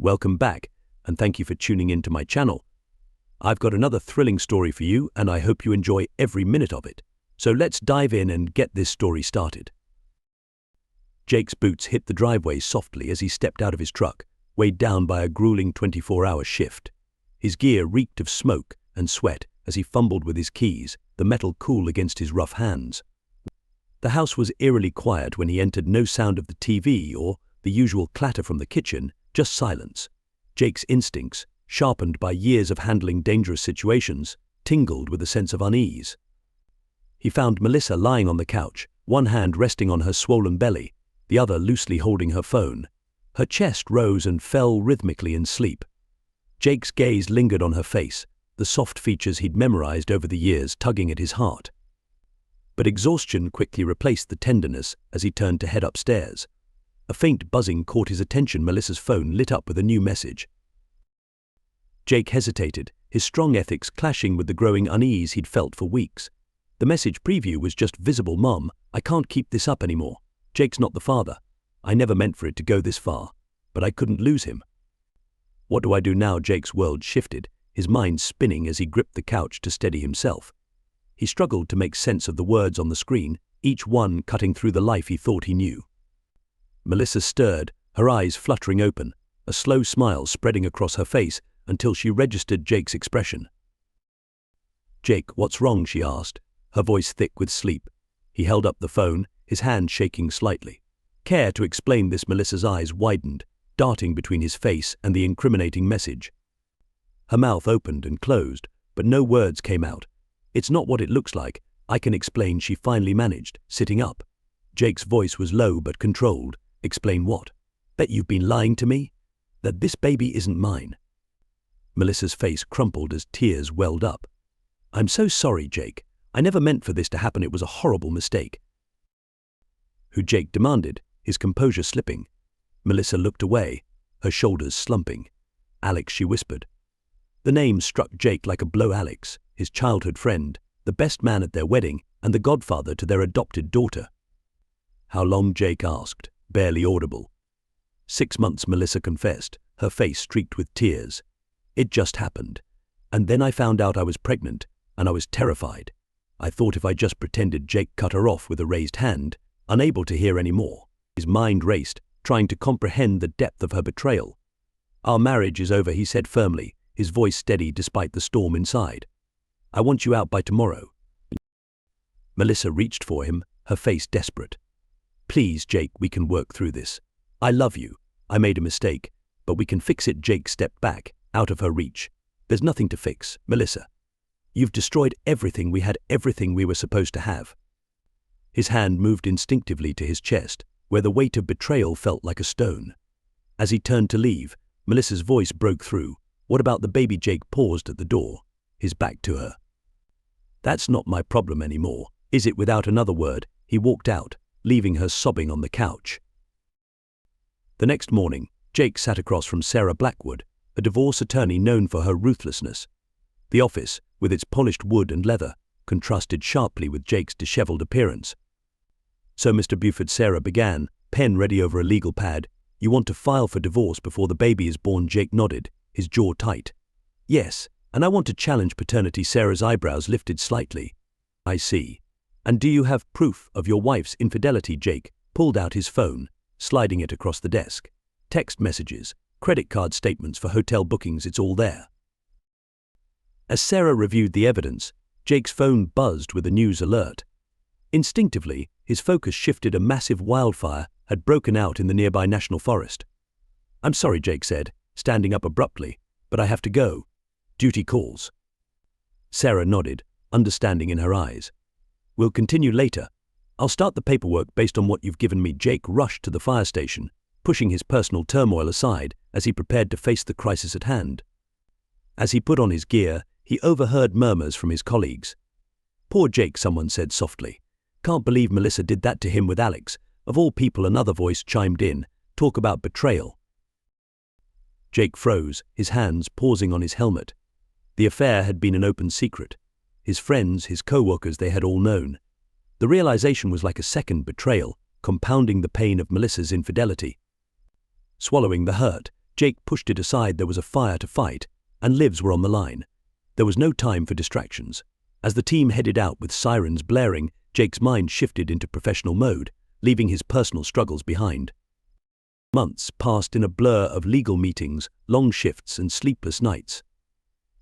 Welcome back, and thank you for tuning in to my channel. I've got another thrilling story for you, and I hope you enjoy every minute of it. So let's dive in and get this story started. Jake's boots hit the driveway softly as he stepped out of his truck, weighed down by a grueling 24-hour shift. His gear reeked of smoke and sweat as he fumbled with his keys, the metal cool against his rough hands. The house was eerily quiet when he entered. No sound of the TV or the usual clatter from the kitchen, just silence. Jake's instincts, sharpened by years of handling dangerous situations, tingled with a sense of unease. He found Melissa lying on the couch, one hand resting on her swollen belly, the other loosely holding her phone. Her chest rose and fell rhythmically in sleep. Jake's gaze lingered on her face, the soft features he'd memorized over the years tugging at his heart. But exhaustion quickly replaced the tenderness as he turned to head upstairs. A faint buzzing caught his attention. Melissa's phone lit up with a new message. Jake hesitated, his strong ethics clashing with the growing unease he'd felt for weeks. The message preview was just visible. "Mom, I can't keep this up anymore. Jake's not the father. I never meant for it to go this far, but I couldn't lose him. What do I do now?" Jake's world shifted, his mind spinning as he gripped the couch to steady himself. He struggled to make sense of the words on the screen, each one cutting through the life he thought he knew. Melissa stirred, her eyes fluttering open, a slow smile spreading across her face until she registered Jake's expression. "Jake, what's wrong?" she asked, her voice thick with sleep. He held up the phone, his hand shaking slightly. Care to explain this? Melissa's eyes widened, darting between his face and the incriminating message. Her mouth opened and closed, but no words came out. "It's not what it looks like. I can explain," she finally managed, sitting up. Jake's voice was low but controlled. "Explain what? Bet you've been lying to me? That this baby isn't mine?" Melissa's face crumpled as tears welled up. "I'm so sorry, Jake. I never meant for this to happen. It was a horrible mistake." "Who?" Jake demanded, his composure slipping. Melissa looked away, her shoulders slumping. "Alex," she whispered. The name struck Jake like a blow. Alex, his childhood friend, the best man at their wedding, and the godfather to their adopted daughter. "How long?" Jake asked, barely audible. 6 months, Melissa confessed, her face streaked with tears. "It just happened. And then I found out I was pregnant, and I was terrified. I thought if I just pretended." Jake cut her off with a raised hand, unable to hear any more. His mind raced, trying to comprehend the depth of her betrayal. "Our marriage is over," he said firmly, his voice steady despite the storm inside. "I want you out by tomorrow." Melissa reached for him, her face desperate. "Please, Jake, we can work through this. I love you. I made a mistake, but we can fix it." Jake stepped back, out of her reach. "There's nothing to fix, Melissa. You've destroyed everything we had, everything we were supposed to have." His hand moved instinctively to his chest, where the weight of betrayal felt like a stone. As he turned to leave, Melissa's voice broke through. "What about the baby?" Jake paused at the door, his back to her. "That's not my problem anymore, is it?" Without another word, he walked out, leaving her sobbing on the couch. The next morning, Jake sat across from Sarah Blackwood, a divorce attorney known for her ruthlessness. The office, with its polished wood and leather, contrasted sharply with Jake's disheveled appearance. "So, Mr. Buford," Sarah began, pen ready over a legal pad, "you want to file for divorce before the baby is born?" Jake nodded, his jaw tight. "Yes, and I want to challenge paternity." Sarah's eyebrows lifted slightly. "I see. And do you have proof of your wife's infidelity?" Jake pulled out his phone, sliding it across the desk. "Text messages, credit card statements for hotel bookings, it's all there." As Sarah reviewed the evidence, Jake's phone buzzed with a news alert. Instinctively, his focus shifted. A massive wildfire had broken out in the nearby national forest. "I'm sorry," Jake said, standing up abruptly, "but I have to go. Duty calls." Sarah nodded, understanding in her eyes. "We'll continue later. I'll start the paperwork based on what you've given me." Jake rushed to the fire station, pushing his personal turmoil aside as he prepared to face the crisis at hand. As he put on his gear, he overheard murmurs from his colleagues. "Poor Jake," someone said softly. "Can't believe Melissa did that to him with Alex. Of all people." Another voice chimed in. "Talk about betrayal." Jake froze, his hands pausing on his helmet. The affair had been an open secret. His friends, his co-workers, they had all known. The realization was like a second betrayal, compounding the pain of Melissa's infidelity. Swallowing the hurt, Jake pushed it aside. There was a fire to fight, and lives were on the line. There was no time for distractions. As the team headed out with sirens blaring, Jake's mind shifted into professional mode, leaving his personal struggles behind. Months passed in a blur of legal meetings, long shifts, and sleepless nights.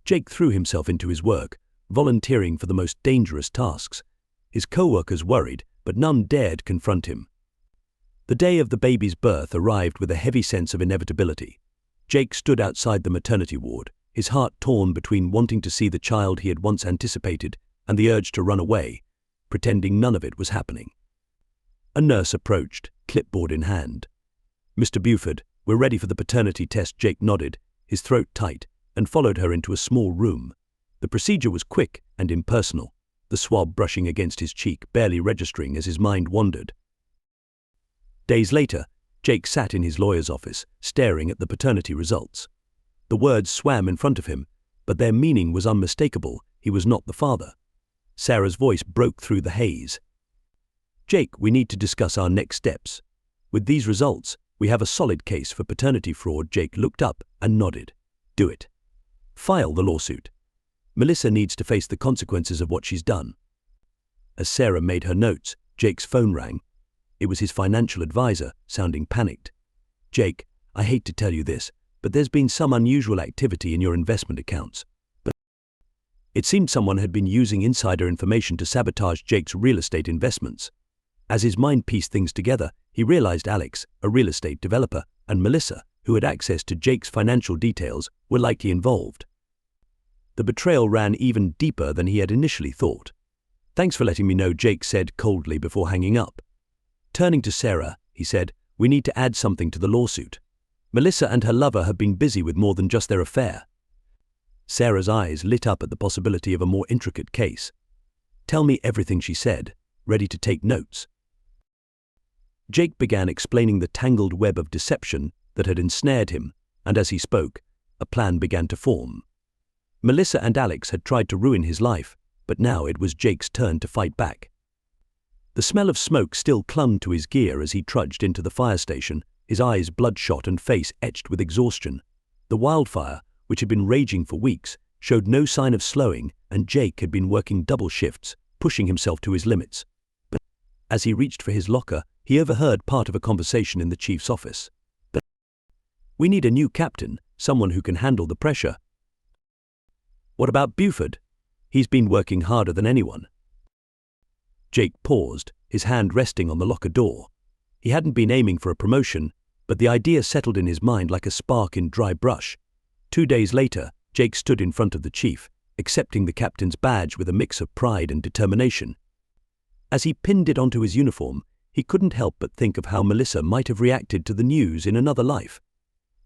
Jake threw himself into his work, volunteering for the most dangerous tasks. His co-workers worried, but none dared confront him. The day of the baby's birth arrived with a heavy sense of inevitability. Jake stood outside the maternity ward, his heart torn between wanting to see the child he had once anticipated and the urge to run away, pretending none of it was happening. A nurse approached, clipboard in hand. "Mr. Buford, we're ready for the paternity test." Jake nodded, his throat tight, and followed her into a small room. The procedure was quick and impersonal, the swab brushing against his cheek, barely registering as his mind wandered. Days later, Jake sat in his lawyer's office, staring at the paternity results. The words swam in front of him, but their meaning was unmistakable. He was not the father. Sarah's voice broke through the haze. "Jake, we need to discuss our next steps. With these results, we have a solid case for paternity fraud." Jake looked up and nodded. "Do it. File the lawsuit. Melissa needs to face the consequences of what she's done." As Sarah made her notes, Jake's phone rang. It was his financial advisor, sounding panicked. "Jake, I hate to tell you this, but there's been some unusual activity in your investment accounts." But it seemed someone had been using insider information to sabotage Jake's real estate investments. As his mind pieced things together, he realized Alex, a real estate developer, and Melissa, who had access to Jake's financial details, were likely involved. The betrayal ran even deeper than he had initially thought. "Thanks for letting me know," Jake said coldly before hanging up. Turning to Sarah, he said, "We need to add something to the lawsuit. Melissa and her lover have been busy with more than just their affair." Sarah's eyes lit up at the possibility of a more intricate case. "Tell me everything," she said, ready to take notes. Jake began explaining the tangled web of deception that had ensnared him, and as he spoke, a plan began to form. Melissa and Alex had tried to ruin his life, but now it was Jake's turn to fight back. The smell of smoke still clung to his gear as he trudged into the fire station, his eyes bloodshot and face etched with exhaustion. The wildfire, which had been raging for weeks, showed no sign of slowing, and Jake had been working double shifts, pushing himself to his limits. But as he reached for his locker, he overheard part of a conversation in the chief's office. "We need a new captain, someone who can handle the pressure." "What about Buford? He's been working harder than anyone." Jake paused, his hand resting on the locker door. He hadn't been aiming for a promotion, but the idea settled in his mind like a spark in dry brush. 2 days later, Jake stood in front of the chief, accepting the captain's badge with a mix of pride and determination. As he pinned it onto his uniform, he couldn't help but think of how Melissa might have reacted to the news in another life.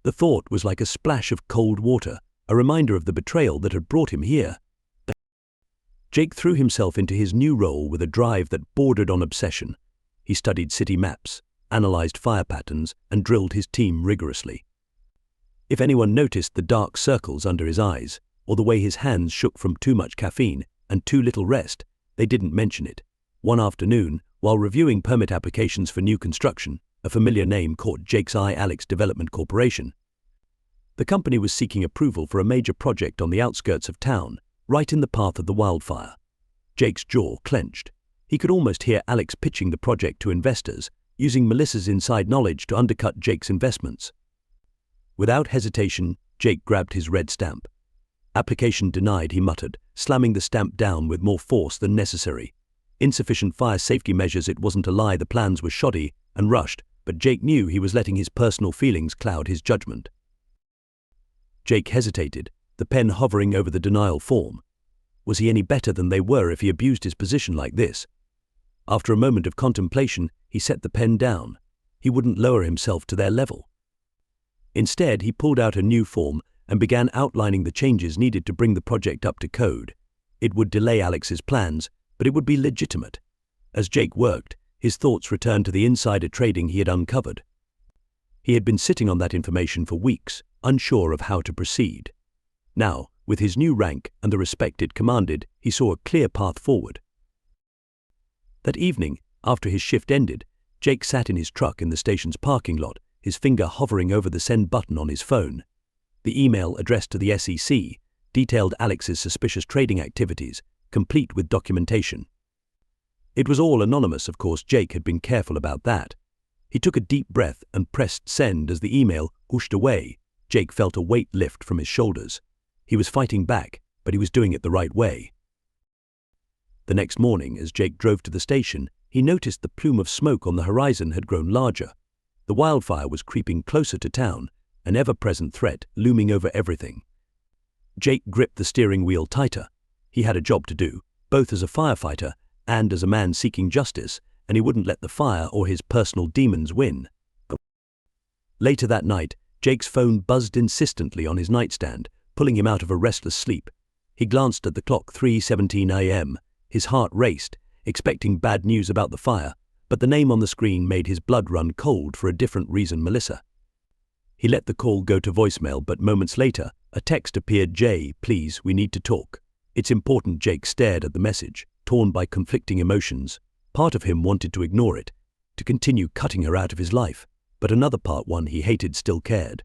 The thought was like a splash of cold water, a reminder of the betrayal that had brought him here. Jake threw himself into his new role with a drive that bordered on obsession. He studied city maps, analyzed fire patterns, and drilled his team rigorously. If anyone noticed the dark circles under his eyes, or the way his hands shook from too much caffeine and too little rest, they didn't mention it. One afternoon, while reviewing permit applications for new construction, a familiar name caught Jake's eye: Alex Development Corporation. The company was seeking approval for a major project on the outskirts of town, right in the path of the wildfire. Jake's jaw clenched. He could almost hear Alex pitching the project to investors, using Melissa's inside knowledge to undercut Jake's investments. Without hesitation, Jake grabbed his red stamp. "Application denied," he muttered, slamming the stamp down with more force than necessary. Insufficient fire safety measures. It wasn't a lie, the plans were shoddy and rushed, but Jake knew he was letting his personal feelings cloud his judgment. Jake hesitated, the pen hovering over the denial form. Was he any better than they were if he abused his position like this? After a moment of contemplation, he set the pen down. He wouldn't lower himself to their level. Instead, he pulled out a new form and began outlining the changes needed to bring the project up to code. It would delay Alex's plans, but it would be legitimate. As Jake worked, his thoughts returned to the insider trading he had uncovered. He had been sitting on that information for weeks, unsure of how to proceed. Now, with his new rank and the respect it commanded, he saw a clear path forward. That evening, after his shift ended, Jake sat in his truck in the station's parking lot, his finger hovering over the send button on his phone. The email addressed to the SEC detailed Alex's suspicious trading activities, complete with documentation. It was all anonymous, of course. Jake had been careful about that. He took a deep breath and pressed send as the email whooshed away. Jake felt a weight lift from his shoulders. He was fighting back, but he was doing it the right way. The next morning, as Jake drove to the station, he noticed the plume of smoke on the horizon had grown larger. The wildfire was creeping closer to town, an ever-present threat looming over everything. Jake gripped the steering wheel tighter. He had a job to do, both as a firefighter and as a man seeking justice, and he wouldn't let the fire or his personal demons win. Later that night, Jake's phone buzzed insistently on his nightstand, pulling him out of a restless sleep. He glanced at the clock, 3:17 a.m. His heart raced, expecting bad news about the fire, but the name on the screen made his blood run cold for a different reason: Melissa. He let the call go to voicemail, but moments later, a text appeared. "Jay, please, we need to talk. It's important." Jake stared at the message, torn by conflicting emotions. Part of him wanted to ignore it, to continue cutting her out of his life, but another part, one he hated, still cared.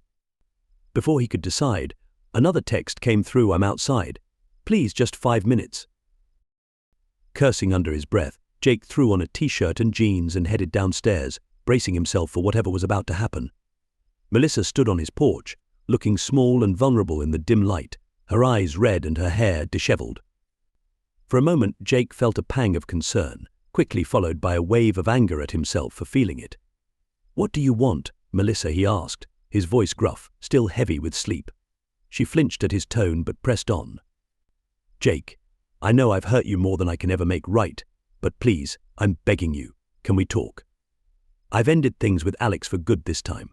Before he could decide, another text came through. "I'm outside. Please, just 5 minutes." Cursing under his breath, Jake threw on a t-shirt and jeans and headed downstairs, bracing himself for whatever was about to happen. Melissa stood on his porch, looking small and vulnerable in the dim light, her eyes red and her hair disheveled. For a moment, Jake felt a pang of concern, quickly followed by a wave of anger at himself for feeling it. "What do you want, Melissa?" he asked, his voice gruff, still heavy with sleep. She flinched at his tone but pressed on. "Jake, I know I've hurt you more than I can ever make right, but please, I'm begging you, can we talk? I've ended things with Alex for good this time."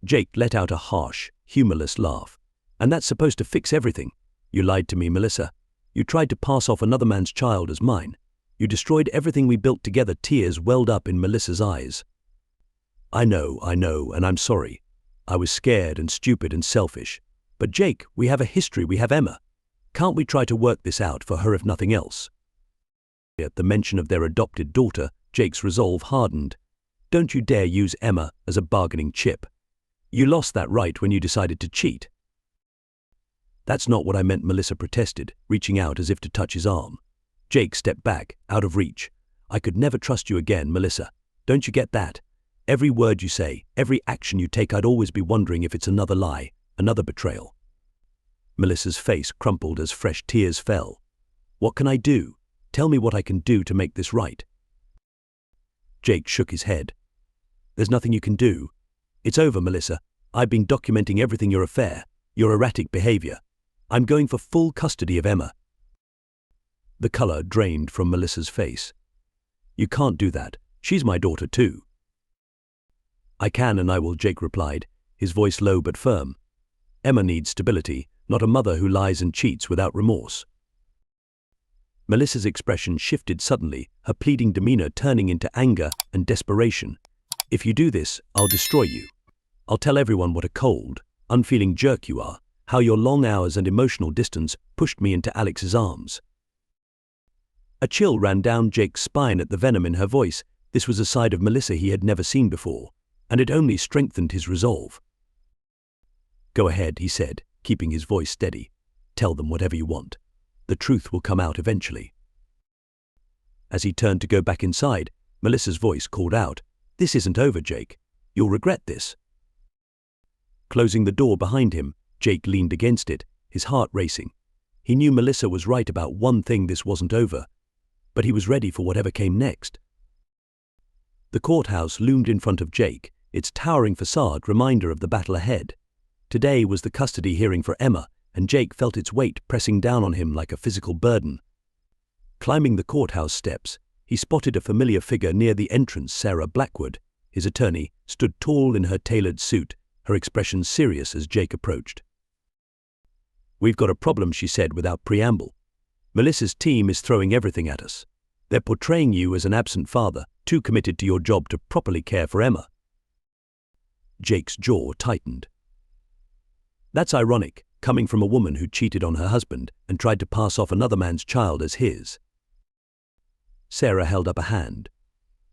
Jake let out a harsh, humorless laugh. "And that's supposed to fix everything? You lied to me, Melissa. You tried to pass off another man's child as mine. You destroyed everything we built together." Tears welled up in Melissa's eyes. I know, and I'm sorry. I was scared and stupid and selfish. But Jake, we have a history, we have Emma. Can't we try to work this out for her if nothing else?" At the mention of their adopted daughter, Jake's resolve hardened. "Don't you dare use Emma as a bargaining chip. You lost that right when you decided to cheat." "That's not what I meant," Melissa protested, reaching out as if to touch his arm. Jake stepped back, out of reach. "I could never trust you again, Melissa. Don't you get that? Every word you say, every action you take, I'd always be wondering if it's another lie, another betrayal." Melissa's face crumpled as fresh tears fell. "What can I do? Tell me what I can do to make this right." Jake shook his head. "There's nothing you can do. It's over, Melissa. I've been documenting everything, your affair, your erratic behavior. I'm going for full custody of Emma." The color drained from Melissa's face. "You can't do that. She's my daughter too." "I can and I will," Jake replied, his voice low but firm. "Emma needs stability, not a mother who lies and cheats without remorse." Melissa's expression shifted suddenly, her pleading demeanor turning into anger and desperation. "If you do this, I'll destroy you. I'll tell everyone what a cold, unfeeling jerk you are, how your long hours and emotional distance pushed me into Alex's arms." A chill ran down Jake's spine at the venom in her voice. This was a side of Melissa he had never seen before, and it only strengthened his resolve. "Go ahead," he said, keeping his voice steady. "Tell them whatever you want. The truth will come out eventually." As he turned to go back inside, Melissa's voice called out, "This isn't over, Jake. You'll regret this." Closing the door behind him, Jake leaned against it, his heart racing. He knew Melissa was right about one thing: this wasn't over. But he was ready for whatever came next. The courthouse loomed in front of Jake, its towering facade reminder of the battle ahead. Today was the custody hearing for Emma, and Jake felt its weight pressing down on him like a physical burden. Climbing the courthouse steps, he spotted a familiar figure near the entrance. Sarah Blackwood, his attorney, stood tall in her tailored suit, her expression serious as Jake approached. "We've got a problem," she said without preamble. "Melissa's team is throwing everything at us. They're portraying you as an absent father, too committed to your job to properly care for Emma." Jake's jaw tightened. That's ironic, coming from a woman who cheated on her husband and tried to pass off another man's child as his. Sarah held up a hand.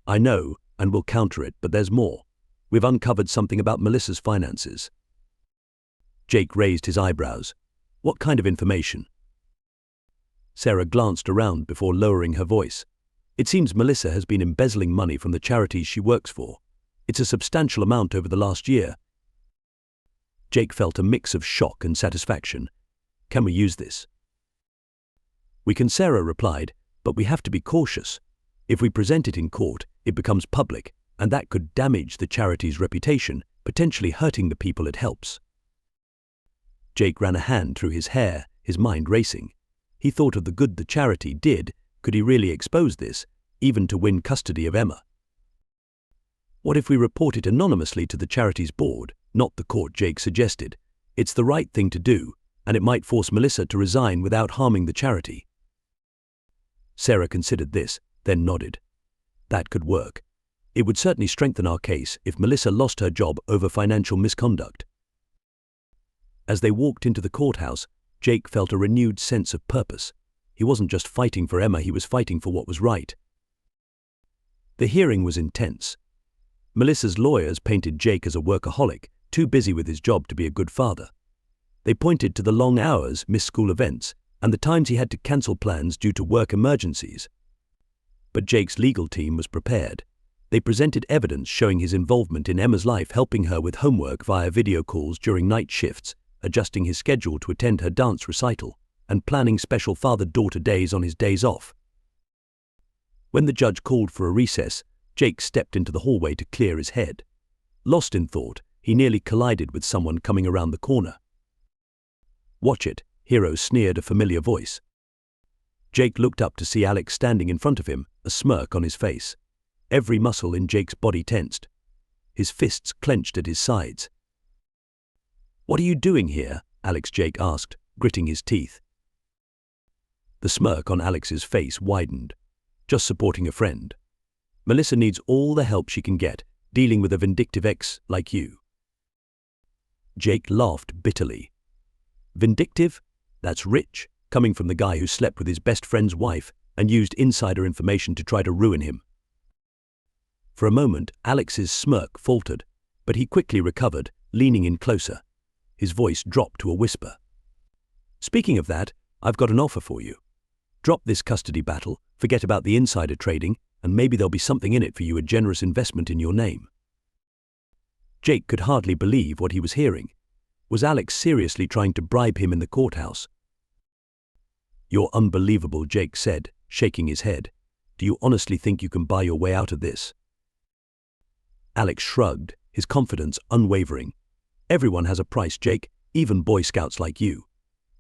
"I know, and will counter it, but there's more. We've uncovered something about Melissa's finances. Jake raised his eyebrows. What kind of information? Sarah glanced around before lowering her voice. It seems Melissa has been embezzling money from the charities she works for. It's a substantial amount over the last year. Jake felt a mix of shock and satisfaction. Can we use this? We can, Sarah replied, but we have to be cautious. If we present it in court, it becomes public, and that could damage the charity's reputation, potentially hurting the people it helps. Jake ran a hand through his hair, his mind racing. He thought of the good the charity did. Could he really expose this, even to win custody of Emma? What if we report it anonymously to the charity's board, not the court? Jake suggested. It's the right thing to do, and it might force Melissa to resign without harming the charity. Sarah considered this, then nodded. That could work. It would certainly strengthen our case if Melissa lost her job over financial misconduct. As they walked into the courthouse, Jake felt a renewed sense of purpose. He wasn't just fighting for Emma, he was fighting for what was right. The hearing was intense. Melissa's lawyers painted Jake as a workaholic, too busy with his job to be a good father. They pointed to the long hours, missed school events, and the times he had to cancel plans due to work emergencies. But Jake's legal team was prepared. They presented evidence showing his involvement in Emma's life, helping her with homework via video calls during night shifts, adjusting his schedule to attend her dance recital, and planning special father-daughter days on his days off. When the judge called for a recess, Jake stepped into the hallway to clear his head. Lost in thought, he nearly collided with someone coming around the corner. "Watch it," Hero sneered, a familiar voice. Jake looked up to see Alex standing in front of him, a smirk on his face. Every muscle in Jake's body tensed. His fists clenched at his sides. "What are you doing here?" Jake asked, gritting his teeth. The smirk on Alex's face widened. "Just supporting a friend. Melissa needs all the help she can get, dealing with a vindictive ex like you." Jake laughed bitterly. "Vindictive? That's rich, coming from the guy who slept with his best friend's wife and used insider information to try to ruin him." For a moment, Alex's smirk faltered, but he quickly recovered, leaning in closer. His voice dropped to a whisper. "Speaking of that, I've got an offer for you. Drop this custody battle, forget about the insider trading, and maybe there'll be something in it for you, a generous investment in your name." Jake could hardly believe what he was hearing. Was Alex seriously trying to bribe him in the courthouse? "You're unbelievable," Jake said, shaking his head. "Do you honestly think you can buy your way out of this?" Alex shrugged, his confidence unwavering. "Everyone has a price, Jake, even Boy Scouts like you.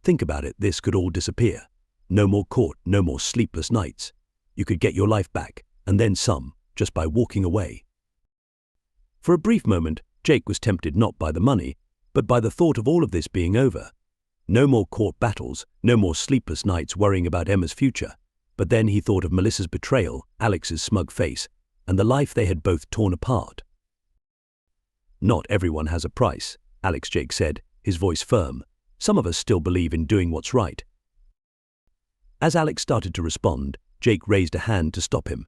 Think about it, this could all disappear. No more court, no more sleepless nights. You could get your life back, and then some, just by walking away." For a brief moment, Jake was tempted not by the money, but by the thought of all of this being over. No more court battles, no more sleepless nights worrying about Emma's future. But then he thought of Melissa's betrayal, Alex's smug face, and the life they had both torn apart. "Not everyone has a price," Jake said, his voice firm. "Some of us still believe in doing what's right." As Alex started to respond, Jake raised a hand to stop him.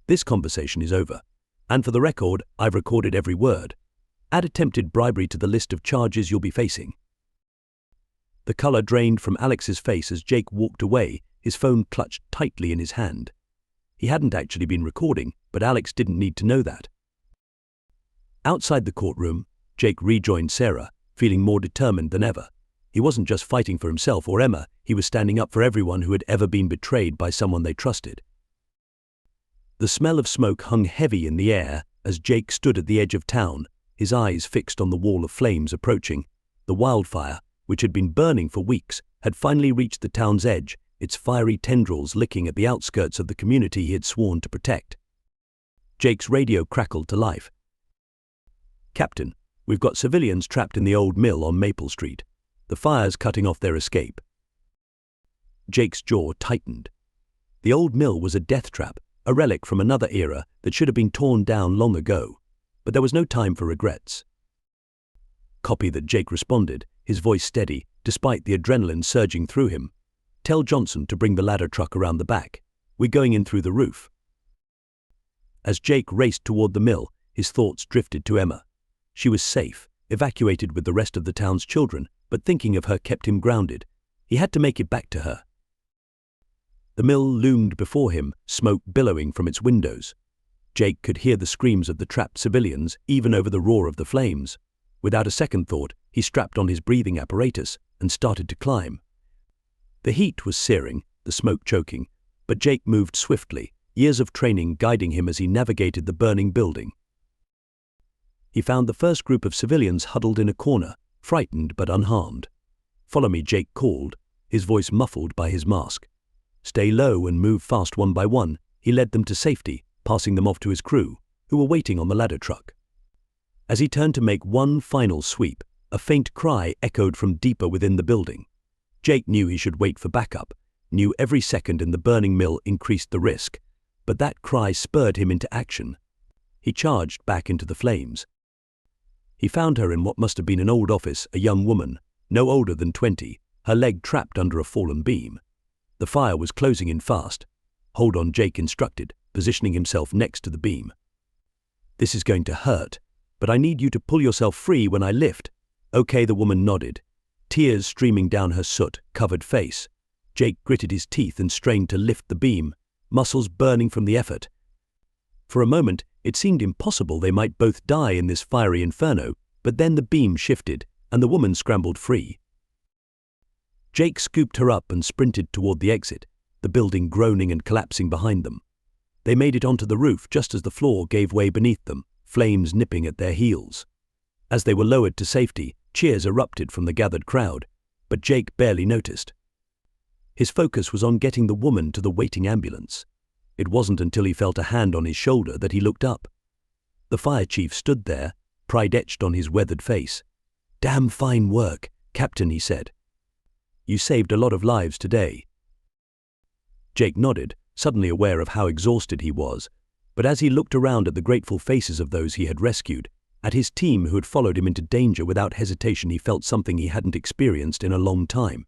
"This conversation is over. And for the record, I've recorded every word. Add attempted bribery to the list of charges you'll be facing." The color drained from Alex's face as Jake walked away, his phone clutched tightly in his hand. He hadn't actually been recording, but Alex didn't need to know that. Outside the courtroom, Jake rejoined Sarah, feeling more determined than ever. He wasn't just fighting for himself or Emma, he was standing up for everyone who had ever been betrayed by someone they trusted. The smell of smoke hung heavy in the air as Jake stood at the edge of town, his eyes fixed on the wall of flames approaching. The wildfire, which had been burning for weeks, had finally reached the town's edge, its fiery tendrils licking at the outskirts of the community he had sworn to protect. Jake's radio crackled to life. "Captain, we've got civilians trapped in the old mill on Maple Street. The fire's cutting off their escape." Jake's jaw tightened. The old mill was a death trap, a relic from another era that should have been torn down long ago. But there was no time for regrets. "Copy that," Jake responded, his voice steady, despite the adrenaline surging through him. "Tell Johnson to bring the ladder truck around the back. We're going in through the roof." As Jake raced toward the mill, his thoughts drifted to Emma. She was safe, evacuated with the rest of the town's children, but thinking of her kept him grounded. He had to make it back to her. The mill loomed before him, smoke billowing from its windows. Jake could hear the screams of the trapped civilians, even over the roar of the flames. Without a second thought, he strapped on his breathing apparatus and started to climb. The heat was searing, the smoke choking, but Jake moved swiftly, years of training guiding him as he navigated the burning building. He found the first group of civilians huddled in a corner, frightened but unharmed. "Follow me," Jake called, his voice muffled by his mask. "Stay low and move fast one by one." He led them to safety, passing them off to his crew, who were waiting on the ladder truck. As he turned to make one final sweep, a faint cry echoed from deeper within the building. Jake knew he should wait for backup, knew every second in the burning mill increased the risk, but that cry spurred him into action. He charged back into the flames. He found her in what must have been an old office, a young woman, no older than 20, her leg trapped under a fallen beam. The fire was closing in fast. "Hold on," Jake instructed, positioning himself next to the beam. "This is going to hurt, but I need you to pull yourself free when I lift." "Okay," the woman nodded, tears streaming down her soot-covered face. Jake gritted his teeth and strained to lift the beam, muscles burning from the effort. For a moment, it seemed impossible they might both die in this fiery inferno, but then the beam shifted, and the woman scrambled free. Jake scooped her up and sprinted toward the exit, the building groaning and collapsing behind them. They made it onto the roof just as the floor gave way beneath them, flames nipping at their heels. As they were lowered to safety, cheers erupted from the gathered crowd, but Jake barely noticed. His focus was on getting the woman to the waiting ambulance. It wasn't until he felt a hand on his shoulder that he looked up. The fire chief stood there, pride etched on his weathered face. "Damn fine work, Captain," he said. "You saved a lot of lives today." Jake nodded, suddenly aware of how exhausted he was, but as he looked around at the grateful faces of those he had rescued, at his team who had followed him into danger without hesitation, he felt something he hadn't experienced in a long time.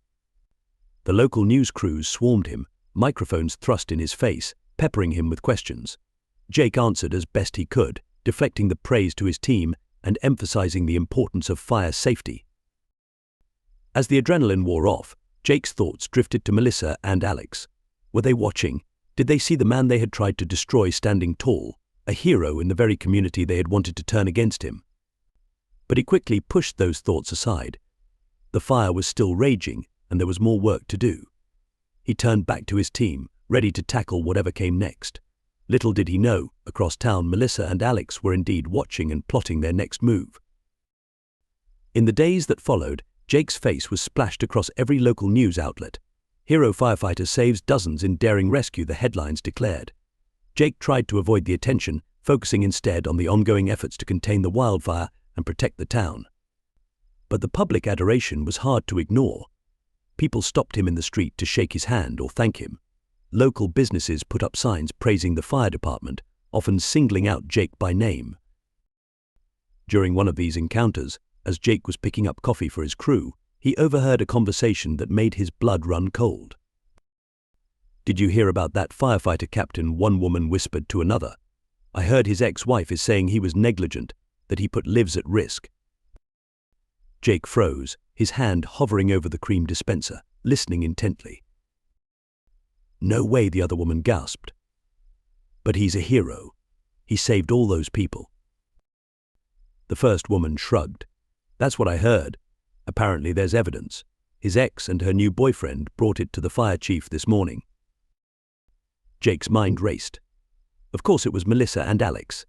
The local news crews swarmed him, microphones thrust in his face, peppering him with questions. Jake answered as best he could, deflecting the praise to his team and emphasizing the importance of fire safety. As the adrenaline wore off, Jake's thoughts drifted to Melissa and Alex. Were they watching? Did they see the man they had tried to destroy standing tall, a hero in the very community they had wanted to turn against him? But he quickly pushed those thoughts aside. The fire was still raging, and there was more work to do. He turned back to his team, ready to tackle whatever came next. Little did he know, across town Melissa and Alex were indeed watching and plotting their next move. In the days that followed, Jake's face was splashed across every local news outlet. "Hero firefighter saves dozens in daring rescue," the headlines declared. Jake tried to avoid the attention, focusing instead on the ongoing efforts to contain the wildfire and protect the town. But the public adoration was hard to ignore. People stopped him in the street to shake his hand or thank him. Local businesses put up signs praising the fire department, often singling out Jake by name. During one of these encounters, as Jake was picking up coffee for his crew, he overheard a conversation that made his blood run cold. "Did you hear about that firefighter, Captain?" one woman whispered to another. "I heard his ex-wife is saying he was negligent, that he put lives at risk." Jake froze, his hand hovering over the cream dispenser, listening intently. "No way," the other woman gasped. "But he's a hero. He saved all those people." The first woman shrugged. "That's what I heard. Apparently there's evidence. His ex and her new boyfriend brought it to the fire chief this morning." Jake's mind raced. Of course it was Melissa and Alex.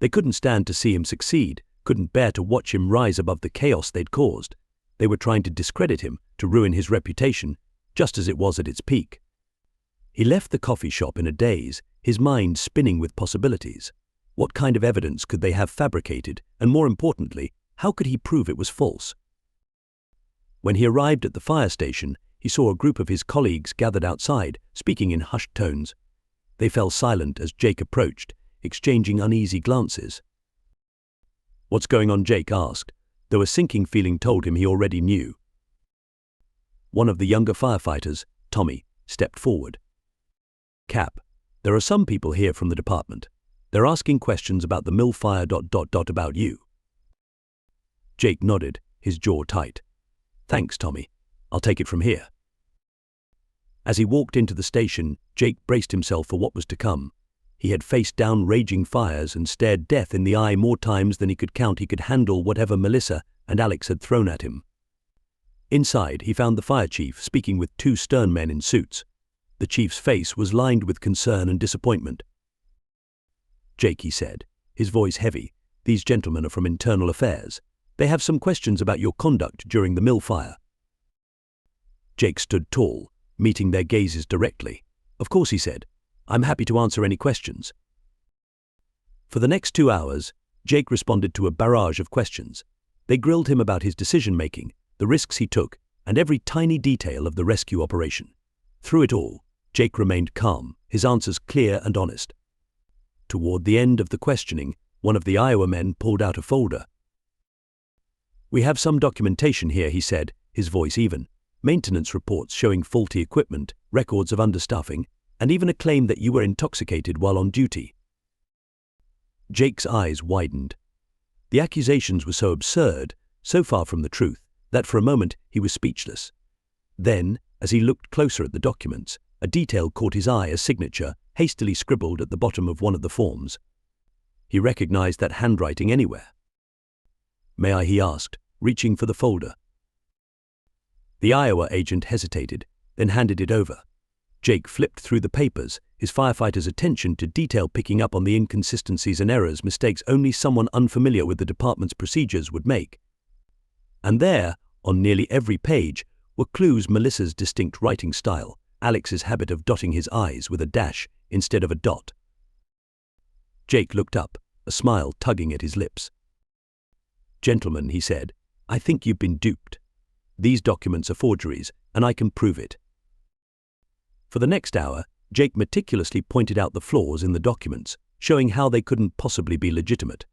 They couldn't stand to see him succeed, couldn't bear to watch him rise above the chaos they'd caused. They were trying to discredit him, to ruin his reputation, just as it was at its peak. He left the coffee shop in a daze, his mind spinning with possibilities. What kind of evidence could they have fabricated, and more importantly, how could he prove it was false? When he arrived at the fire station, he saw a group of his colleagues gathered outside, speaking in hushed tones. They fell silent as Jake approached, exchanging uneasy glances. "What's going on?" Jake asked, though a sinking feeling told him he already knew. One of the younger firefighters, Tommy, stepped forward. "Cap, there are some people here from the department. They're asking questions about the mill fire ... about you. Jake nodded, his jaw tight. Thanks, Tommy. I'll take it from here. As he walked into the station, Jake braced himself for what was to come. He had faced down raging fires and stared death in the eye more times than he could count. He could handle whatever Melissa and Alex had thrown at him. Inside, he found the fire chief speaking with two stern men in suits. The chief's face was lined with concern and disappointment. Jake, he said, his voice heavy, these gentlemen are from Internal Affairs. They have some questions about your conduct during the mill fire. Jake stood tall, meeting their gazes directly. Of course, he said. I'm happy to answer any questions. For the next 2 hours, Jake responded to a barrage of questions. They grilled him about his decision-making, the risks he took, and every tiny detail of the rescue operation. Through it all, Jake remained calm, his answers clear and honest. Toward the end of the questioning, one of the Iowa men pulled out a folder. We have some documentation here, he said, his voice even. Maintenance reports showing faulty equipment, records of understaffing, and even a claim that you were intoxicated while on duty. Jake's eyes widened. The accusations were so absurd, so far from the truth, that for a moment he was speechless. Then, as he looked closer at the documents, a detail caught his eye, a signature, hastily scribbled at the bottom of one of the forms. He recognized that handwriting anywhere. May I, he asked, reaching for the folder. The Iowa agent hesitated, then handed it over. Jake flipped through the papers, his firefighter's attention to detail picking up on the inconsistencies and errors, mistakes only someone unfamiliar with the department's procedures would make. And there, on nearly every page, were clues: Melissa's distinct writing style, Alex's habit of dotting his I's with a dash instead of a dot. Jake looked up, a smile tugging at his lips. Gentlemen, he said, I think you've been duped. These documents are forgeries, and I can prove it. For the next hour, Jake meticulously pointed out the flaws in the documents, showing how they couldn't possibly be legitimate.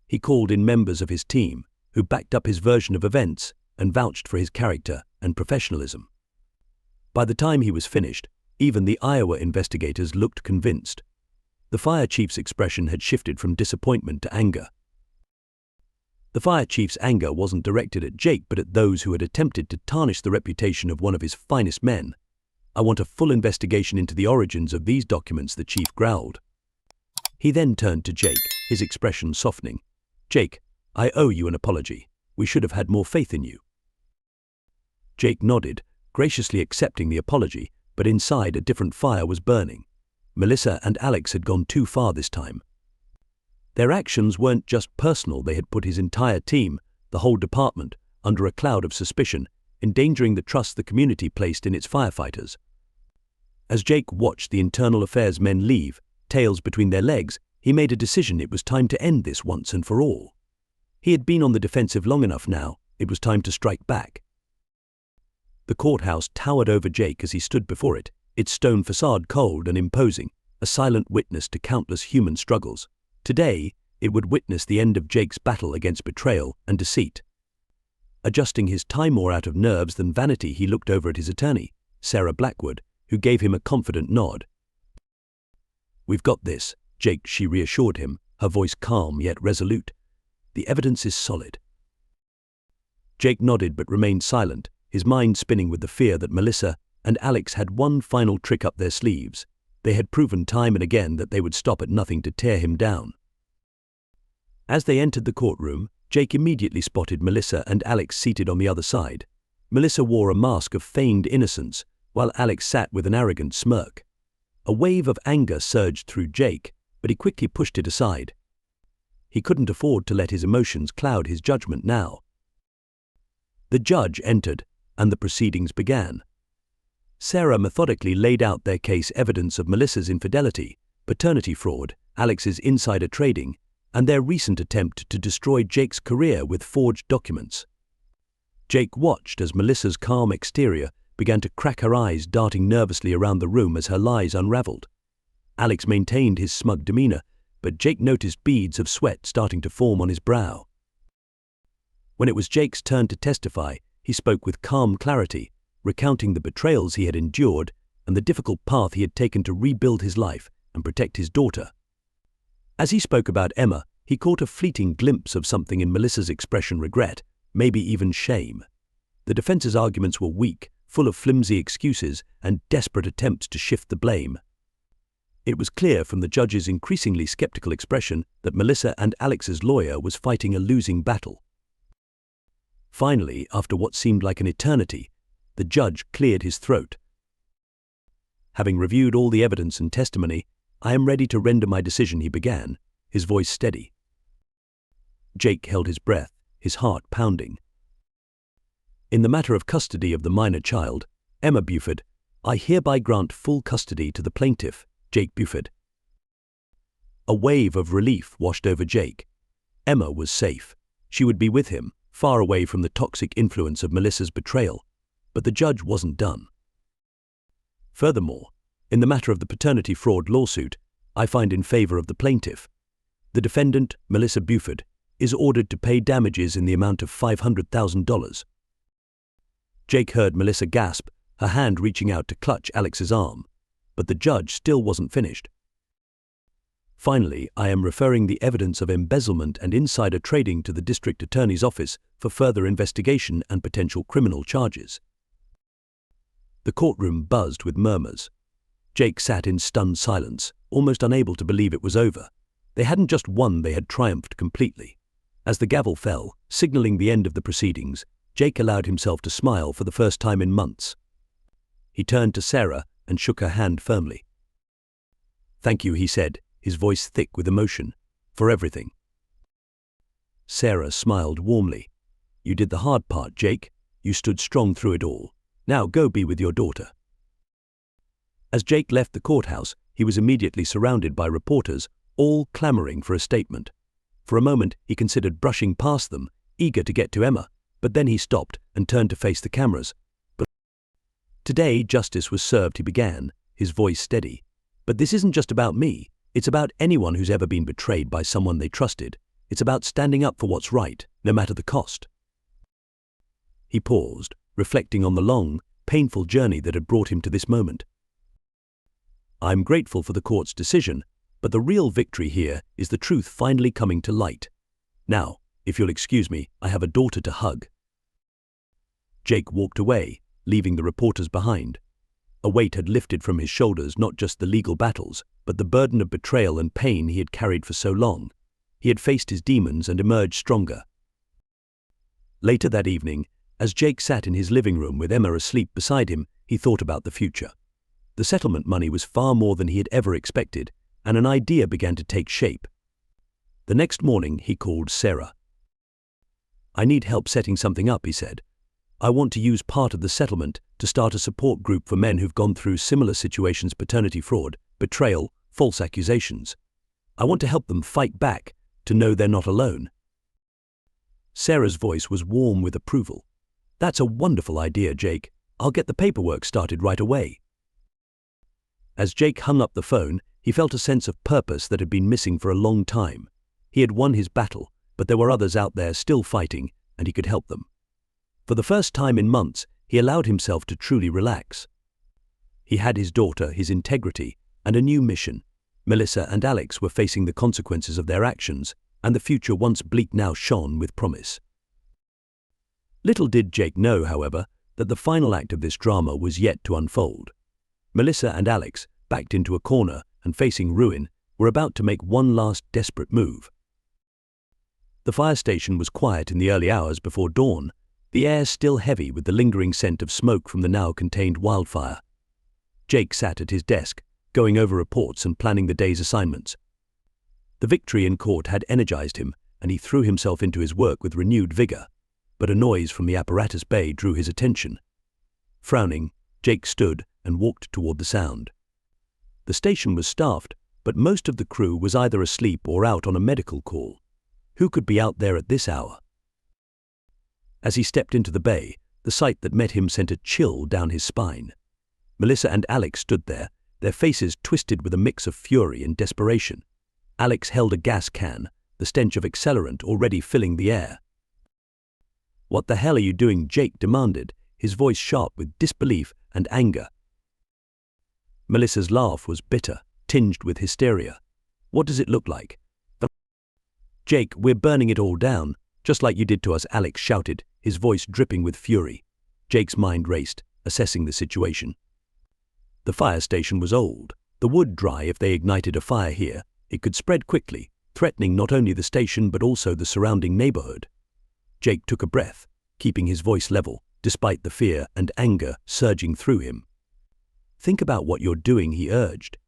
He called in members of his team, who backed up his version of events and vouched for his character and professionalism. By the time he was finished, even the Iowa investigators looked convinced. The fire chief's expression had shifted from disappointment to anger. The fire chief's anger wasn't directed at Jake but at those who had attempted to tarnish the reputation of one of his finest men. I want a full investigation into the origins of these documents, the chief growled. He then turned to Jake, his expression softening. Jake, I owe you an apology. We should have had more faith in you. Jake nodded, graciously accepting the apology, but inside a different fire was burning. Melissa and Alex had gone too far this time. Their actions weren't just personal, they had put his entire team, the whole department, under a cloud of suspicion, endangering the trust the community placed in its firefighters. As Jake watched the Internal Affairs men leave, tails between their legs, he made a decision: it was time to end this once and for all. He had been on the defensive long enough now, it was time to strike back. The courthouse towered over Jake as he stood before it, its stone facade cold and imposing, a silent witness to countless human struggles. Today, it would witness the end of Jake's battle against betrayal and deceit. Adjusting his tie more out of nerves than vanity, he looked over at his attorney, Sarah Blackwood, who gave him a confident nod. We've got this, Jake, she reassured him, her voice calm yet resolute. The evidence is solid. Jake nodded but remained silent, his mind spinning with the fear that Melissa and Alex had one final trick up their sleeves. They had proven time and again that they would stop at nothing to tear him down. As they entered the courtroom, Jake immediately spotted Melissa and Alex seated on the other side. Melissa wore a mask of feigned innocence, while Alex sat with an arrogant smirk. A wave of anger surged through Jake, but he quickly pushed it aside. He couldn't afford to let his emotions cloud his judgment now. The judge entered, and the proceedings began. Sarah methodically laid out their case: evidence of Melissa's infidelity, paternity fraud, Alex's insider trading, and their recent attempt to destroy Jake's career with forged documents. Jake watched as Melissa's calm exterior began to crack, her eyes darting nervously around the room as her lies unraveled. Alex maintained his smug demeanor, but Jake noticed beads of sweat starting to form on his brow. When it was Jake's turn to testify, he spoke with calm clarity, recounting the betrayals he had endured and the difficult path he had taken to rebuild his life and protect his daughter. As he spoke about Emma, he caught a fleeting glimpse of something in Melissa's expression: regret, maybe even shame. The defense's arguments were weak, full of flimsy excuses and desperate attempts to shift the blame. It was clear from the judge's increasingly skeptical expression that Melissa and Alex's lawyer was fighting a losing battle. Finally, after what seemed like an eternity, the judge cleared his throat. "Having reviewed all the evidence and testimony, I am ready to render my decision," he began, his voice steady. Jake held his breath, his heart pounding. "In the matter of custody of the minor child, Emma Buford, I hereby grant full custody to the plaintiff, Jake Buford." A wave of relief washed over Jake. Emma was safe. She would be with him, far away from the toxic influence of Melissa's betrayal. But the judge wasn't done. "Furthermore, in the matter of the paternity fraud lawsuit, I find in favor of the plaintiff. The defendant, Melissa Buford, is ordered to pay damages in the amount of $500,000. Jake heard Melissa gasp, her hand reaching out to clutch Alex's arm. But the judge still wasn't finished. "Finally, I am referring the evidence of embezzlement and insider trading to the district attorney's office for further investigation and potential criminal charges." The courtroom buzzed with murmurs. Jake sat in stunned silence, almost unable to believe it was over. They hadn't just won, they had triumphed completely. As the gavel fell, signaling the end of the proceedings, Jake allowed himself to smile for the first time in months. He turned to Sarah and shook her hand firmly. "Thank you," he said, his voice thick with emotion, "for everything." Sarah smiled warmly. "You did the hard part, Jake. You stood strong through it all. Now go be with your daughter." As Jake left the courthouse, he was immediately surrounded by reporters, all clamoring for a statement. For a moment, he considered brushing past them, eager to get to Emma, but then he stopped and turned to face the cameras. "Today, justice was served," he began, his voice steady. "But this isn't just about me. It's about anyone who's ever been betrayed by someone they trusted. It's about standing up for what's right, no matter the cost." He paused, reflecting on the long, painful journey that had brought him to this moment. "I'm grateful for the court's decision, but the real victory here is the truth finally coming to light. Now, if you'll excuse me, I have a daughter to hug." Jake walked away, leaving the reporters behind. A weight had lifted from his shoulders, not just the legal battles, but the burden of betrayal and pain he had carried for so long. He had faced his demons and emerged stronger. Later that evening, as Jake sat in his living room with Emma asleep beside him, he thought about the future. The settlement money was far more than he had ever expected, and an idea began to take shape. The next morning, he called Sarah. "I need help setting something up," he said. "I want to use part of the settlement to start a support group for men who've gone through similar situations: paternity fraud, betrayal, false accusations. I want to help them fight back, to know they're not alone." Sarah's voice was warm with approval. "That's a wonderful idea, Jake. I'll get the paperwork started right away." As Jake hung up the phone, he felt a sense of purpose that had been missing for a long time. He had won his battle, but there were others out there still fighting, and he could help them. For the first time in months, he allowed himself to truly relax. He had his daughter, his integrity, and a new mission. Melissa and Alex were facing the consequences of their actions, and the future once bleak now shone with promise. Little did Jake know, however, that the final act of this drama was yet to unfold. Melissa and Alex, backed into a corner and facing ruin, were about to make one last desperate move. The fire station was quiet in the early hours before dawn, the air still heavy with the lingering scent of smoke from the now contained wildfire. Jake sat at his desk, going over reports and planning the day's assignments. The victory in court had energized him, and he threw himself into his work with renewed vigor. But a noise from the apparatus bay drew his attention. Frowning, Jake stood and walked toward the sound. The station was staffed, but most of the crew was either asleep or out on a medical call. Who could be out there at this hour? As he stepped into the bay, the sight that met him sent a chill down his spine. Melissa and Alex stood there, their faces twisted with a mix of fury and desperation. Alex held a gas can, the stench of accelerant already filling the air. "What the hell are you doing?" Jake demanded, his voice sharp with disbelief and anger. Melissa's laugh was bitter, tinged with hysteria. "What does it look like? "Jake, we're burning it all down, just like you did to us," Alex shouted, his voice dripping with fury. Jake's mind raced, assessing the situation. The fire station was old, the wood dry. If they ignited a fire here, it could spread quickly, threatening not only the station but also the surrounding neighborhood. Jake took a breath, keeping his voice level, despite the fear and anger surging through him. "Think about what you're doing," he urged.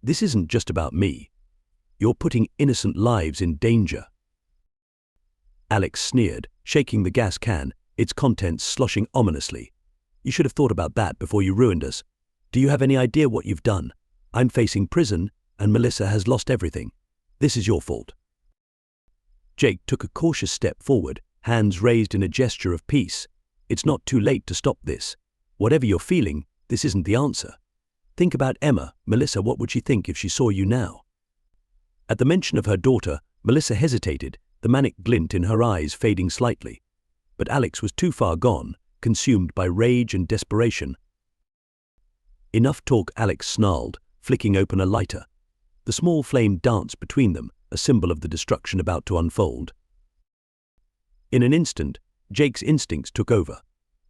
"This isn't just about me. You're putting innocent lives in danger." Alex sneered, shaking the gas can, its contents sloshing ominously. "You should have thought about that before you ruined us. Do you have any idea what you've done? I'm facing prison, and Melissa has lost everything. This is your fault." Jake took a cautious step forward, hands raised in a gesture of peace. "It's not too late to stop this. Whatever you're feeling, this isn't the answer. Think about Emma. Melissa, what would she think if she saw you now?" At the mention of her daughter, Melissa hesitated, the manic glint in her eyes fading slightly. But Alex was too far gone, consumed by rage and desperation. "Enough talk," Alex snarled, flicking open a lighter. The small flame danced between them, a symbol of the destruction about to unfold. In an instant, Jake's instincts took over.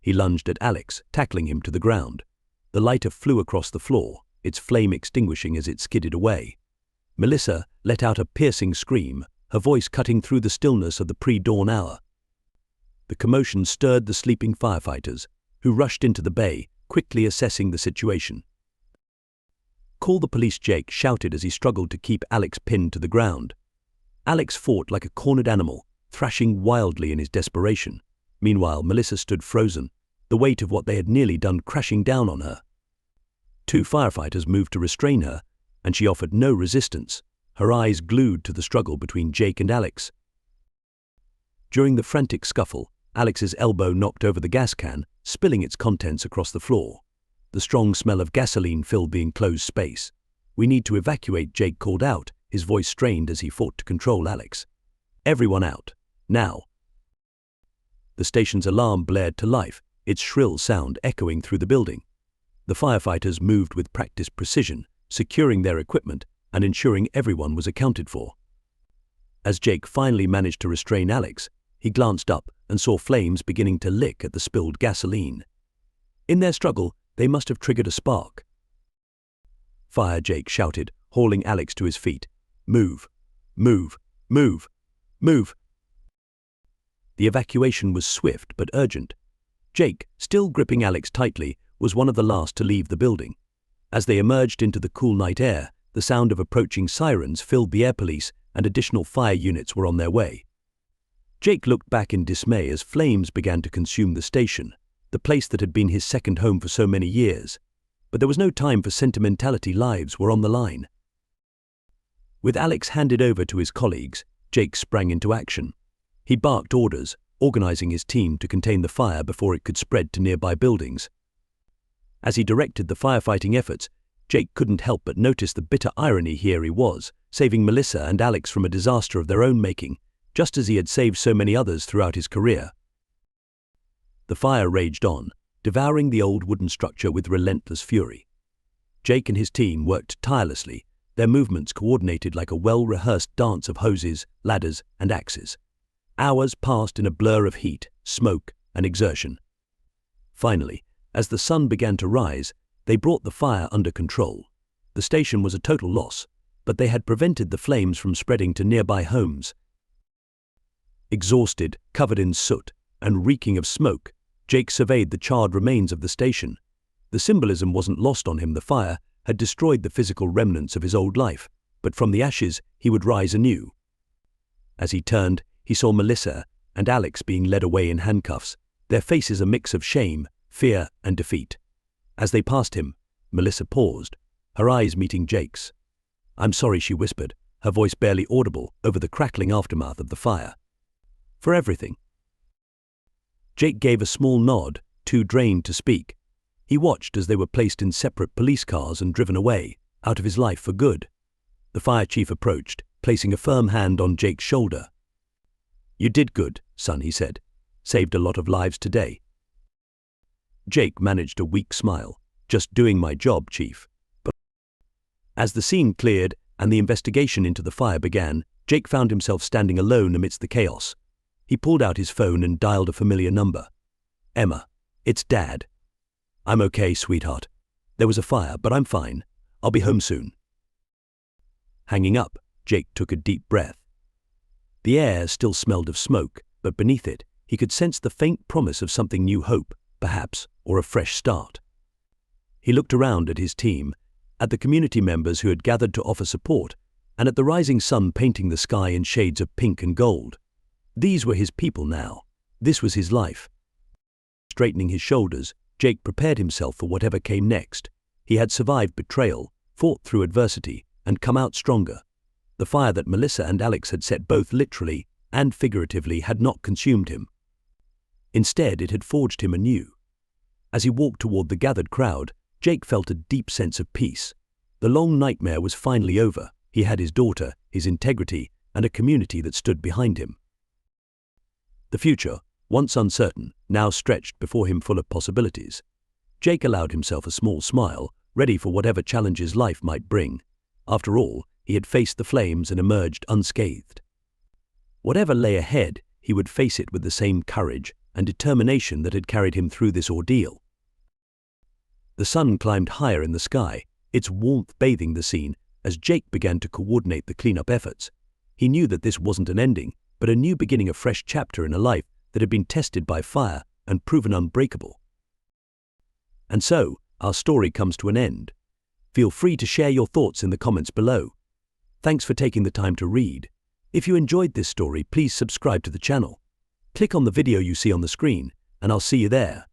He lunged at Alex, tackling him to the ground. The lighter flew across the floor, its flame extinguishing as it skidded away. Melissa let out a piercing scream, her voice cutting through the stillness of the pre-dawn hour. The commotion stirred the sleeping firefighters, who rushed into the bay, quickly assessing the situation. "Call the police," Jake shouted as he struggled to keep Alex pinned to the ground. Alex fought like a cornered animal, thrashing wildly in his desperation. Meanwhile, Melissa stood frozen, the weight of what they had nearly done crashing down on her. Two firefighters moved to restrain her, and she offered no resistance, her eyes glued to the struggle between Jake and Alex. During the frantic scuffle, Alex's elbow knocked over the gas can, spilling its contents across the floor. The strong smell of gasoline filled the enclosed space. "We need to evacuate," Jake called out, his voice strained as he fought to control Alex. "Everyone out. Now." The station's alarm blared to life, its shrill sound echoing through the building. The firefighters moved with practiced precision, securing their equipment and ensuring everyone was accounted for. As Jake finally managed to restrain Alex, he glanced up and saw flames beginning to lick at the spilled gasoline. In their struggle, they must have triggered a spark. "Fire!" Jake shouted, hauling Alex to his feet. "Move! Move! Move! Move!" The evacuation was swift but urgent. Jake, still gripping Alex tightly, was one of the last to leave the building. As they emerged into the cool night air, the sound of approaching sirens filled the air police and additional fire units were on their way. Jake looked back in dismay as flames began to consume the station, the place that had been his second home for so many years. But there was no time for sentimentality. Lives were on the line. With Alex handed over to his colleagues, Jake sprang into action. He barked orders, organizing his team to contain the fire before it could spread to nearby buildings. As he directed the firefighting efforts, Jake couldn't help but notice the bitter irony. Here he was, saving Melissa and Alex from a disaster of their own making, just as he had saved so many others throughout his career. The fire raged on, devouring the old wooden structure with relentless fury. Jake and his team worked tirelessly, their movements coordinated like a well-rehearsed dance of hoses, ladders, and axes. Hours passed in a blur of heat, smoke, and exertion. Finally, as the sun began to rise, they brought the fire under control. The station was a total loss, but they had prevented the flames from spreading to nearby homes. Exhausted, covered in soot, and reeking of smoke, Jake surveyed the charred remains of the station. The symbolism wasn't lost on him. The fire had destroyed the physical remnants of his old life, but from the ashes he would rise anew. As he turned, he saw Melissa and Alex being led away in handcuffs, their faces a mix of shame, fear, and defeat. As they passed him, Melissa paused, her eyes meeting Jake's. "I'm sorry," she whispered, her voice barely audible over the crackling aftermath of the fire. "For everything." Jake gave a small nod, too drained to speak. He watched as they were placed in separate police cars and driven away, out of his life for good. The fire chief approached, placing a firm hand on Jake's shoulder. "You did good, son," he said. "Saved a lot of lives today." Jake managed a weak smile. "Just doing my job, Chief." But as the scene cleared and the investigation into the fire began, Jake found himself standing alone amidst the chaos. He pulled out his phone and dialed a familiar number. "Emma, it's Dad." "I'm okay, sweetheart. There was a fire, but I'm fine. I'll be home soon." Hanging up, Jake took a deep breath. The air still smelled of smoke, but beneath it, he could sense the faint promise of something new, hope, perhaps, or a fresh start. He looked around at his team, at the community members who had gathered to offer support, and at the rising sun painting the sky in shades of pink and gold. These were his people now. This was his life. Straightening his shoulders, Jake prepared himself for whatever came next. He had survived betrayal, fought through adversity, and come out stronger. The fire that Melissa and Alex had set both literally and figuratively had not consumed him. Instead, it had forged him anew. As he walked toward the gathered crowd, Jake felt a deep sense of peace. The long nightmare was finally over. He had his daughter, his integrity, and a community that stood behind him. The future, once uncertain, now stretched before him full of possibilities. Jake allowed himself a small smile, ready for whatever challenges life might bring. After all, he had faced the flames and emerged unscathed. Whatever lay ahead, he would face it with the same courage and determination that had carried him through this ordeal. The sun climbed higher in the sky, its warmth bathing the scene as Jake began to coordinate the cleanup efforts. He knew that this wasn't an ending, but a new beginning, a fresh chapter in a life that had been tested by fire and proven unbreakable. And so, our story comes to an end. Feel free to share your thoughts in the comments below. Thanks for taking the time to read. If you enjoyed this story, please subscribe to the channel. Click on the video you see on the screen, and I'll see you there.